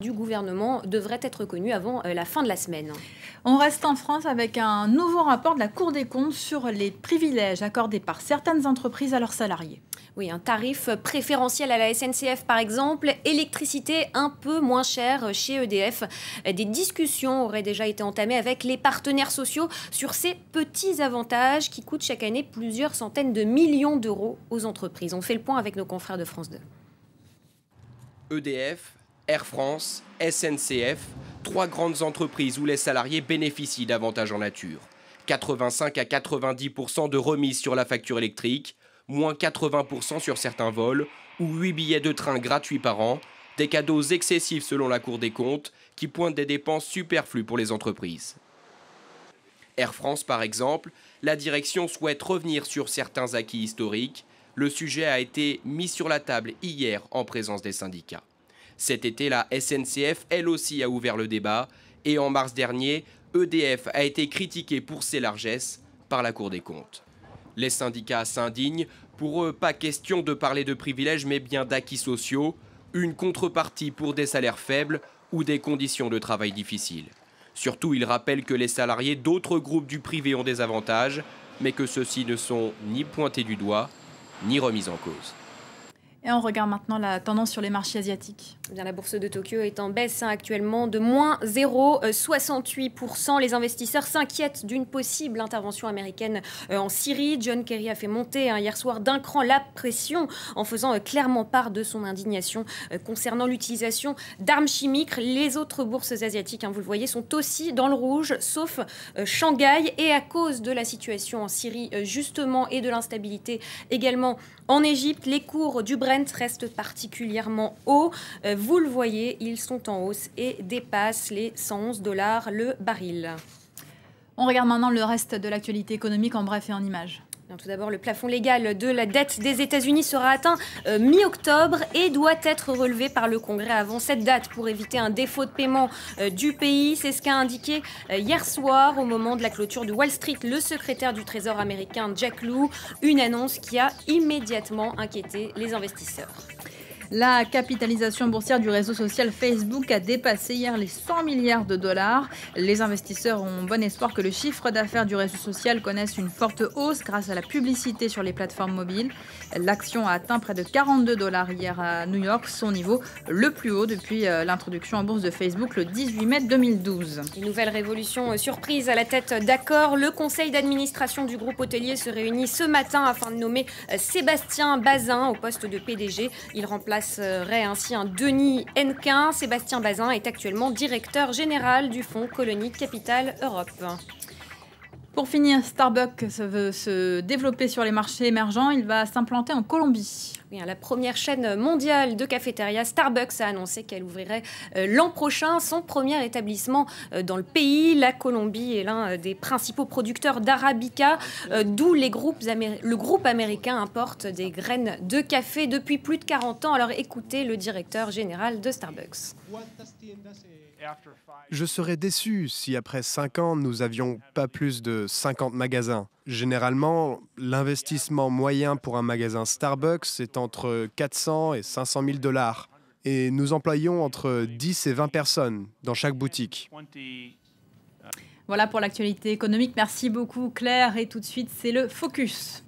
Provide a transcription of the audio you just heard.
du gouvernement devrait être connu avant la fin de la semaine. On reste en France avec un nouveau rapport de la Cour des comptes sur les privilèges accordés par certaines entreprises à leurs salariés. Oui, un tarif préférentiel à la SNCF par exemple, électricité un peu moins chère chez EDF. Des discussions auraient déjà été entamées avec les partenaires sociaux sur ces petits avantages qui coûtent chaque année plusieurs centaines de millions d'euros aux entreprises. On fait le point avec nos confrères de France 2. EDF, Air France, SNCF, 3 grandes entreprises où les salariés bénéficient d'avantages en nature. 85 à 90% de remise sur la facture électrique, moins 80% sur certains vols, ou 8 billets de train gratuits par an, des cadeaux excessifs selon la Cour des comptes, qui pointent des dépenses superflues pour les entreprises. Air France par exemple, la direction souhaite revenir sur certains acquis historiques. Le sujet a été mis sur la table hier en présence des syndicats. Cet été, la SNCF, elle aussi, a ouvert le débat. Et en mars dernier, EDF a été critiqué pour ses largesses par la Cour des comptes. Les syndicats s'indignent. Pour eux, pas question de parler de privilèges, mais bien d'acquis sociaux, une contrepartie pour des salaires faibles ou des conditions de travail difficiles. Surtout, ils rappellent que les salariés d'autres groupes du privé ont des avantages, mais que ceux-ci ne sont ni pointés du doigt, ni remis en cause. Et on regarde maintenant la tendance sur les marchés asiatiques. Bien, la bourse de Tokyo est en baisse actuellement de moins 0,68%. Les investisseurs s'inquiètent d'une possible intervention américaine en Syrie. John Kerry a fait monter hier soir d'un cran la pression en faisant clairement part de son indignation concernant l'utilisation d'armes chimiques. Les autres bourses asiatiques, vous le voyez, sont aussi dans le rouge, sauf Shanghai. Et à cause de la situation en Syrie, justement, et de l'instabilité également en Égypte, les cours du Brent restent particulièrement hauts. Vous le voyez, ils sont en hausse et dépassent les 111 $ le baril. On regarde maintenant le reste de l'actualité économique en bref et en images. Tout d'abord, le plafond légal de la dette des États-Unis sera atteint mi-octobre et doit être relevé par le Congrès avant cette date pour éviter un défaut de paiement du pays. C'est ce qu'a indiqué hier soir au moment de la clôture de Wall Street le secrétaire du Trésor américain Jack Lew, une annonce qui a immédiatement inquiété les investisseurs. La capitalisation boursière du réseau social Facebook a dépassé hier les 100 milliards de dollars. Les investisseurs ont bon espoir que le chiffre d'affaires du réseau social connaisse une forte hausse grâce à la publicité sur les plateformes mobiles. L'action a atteint près de 42 $ hier à New York, son niveau le plus haut depuis l'introduction en bourse de Facebook le 18 mai 2012. Une nouvelle révolution surprise à la tête d'Accor. Le conseil d'administration du groupe hôtelier se réunit ce matin afin de nommer Sébastien Bazin au poste de PDG. Il remplacerait ainsi un Denis Hennequin. Sébastien Bazin est actuellement directeur général du fonds Colony Capital Europe. Pour finir, Starbucks veut se développer sur les marchés émergents. Il va s'implanter en Colombie. Oui, la première chaîne mondiale de cafétéria, Starbucks, a annoncé qu'elle ouvrirait l'an prochain son premier établissement dans le pays. La Colombie est l'un des principaux producteurs d'Arabica, d'où le groupe américain importe des graines de café depuis plus de 40 ans. Alors écoutez le directeur général de Starbucks. Je serais déçu si après 5 ans, nous n'avions pas plus de 50 magasins. Généralement, l'investissement moyen pour un magasin Starbucks est entre 400 et 500 000 $. Et nous employons entre 10 et 20 personnes dans chaque boutique. Voilà pour l'actualité économique. Merci beaucoup Claire. Et tout de suite, c'est le Focus.